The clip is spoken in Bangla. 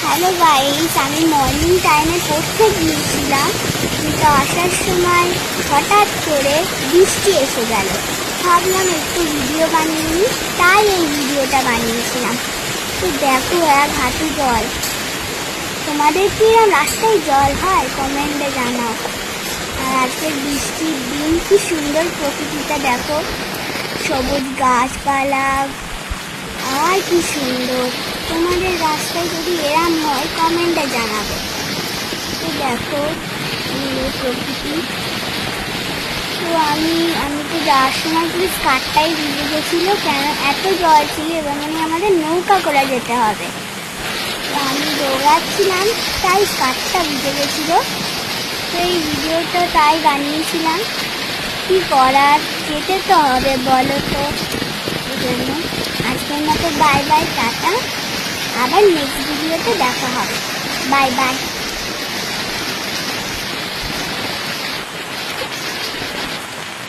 হ্যালো গাইস, আমি মর্নিং টাইমে পড়তে গিয়েছিলাম, কিন্তু আসার সময় হঠাৎ করে বৃষ্টি এসে গেল। ভাবলাম একটু ভিডিও বানিয়ে নিই, তাই এই ভিডিওটা বানিয়েছিলাম। তো দেখো এক হাঁটু জল। তোমাদের কি এরকম রাস্তায় জল হয়? কমেন্টে জানাও। আর আজকের বৃষ্টির দিন কি সুন্দর প্রকৃতিটা দেখো, সবুজ গাছপালা, আর কি সুন্দর। তোমাদের রাস্তায় যদি এরম হয় কমেন্টে জানাবে। তো দেখো প্রকৃতি। তো আমি তো যাওয়ার সময় কি স্কার্টটাই ভিজে গেছিলো, কেন এত জল ছিল, এবার মানে আমাদের নৌকা করে যেতে হবে। তো আমি দৌড়াচ্ছিলাম, তাই স্কার্টটা ভিজে গেছিলো। তো এই ভিডিওটা তাই বানিয়েছিলাম। কি করার, যেতে তো হবে, বলো তো। এই জন্য আজকের মতো বাই বাই, টাটা। আবার নেক্সট ভিডিওতে দেখা হবে। Bye bye.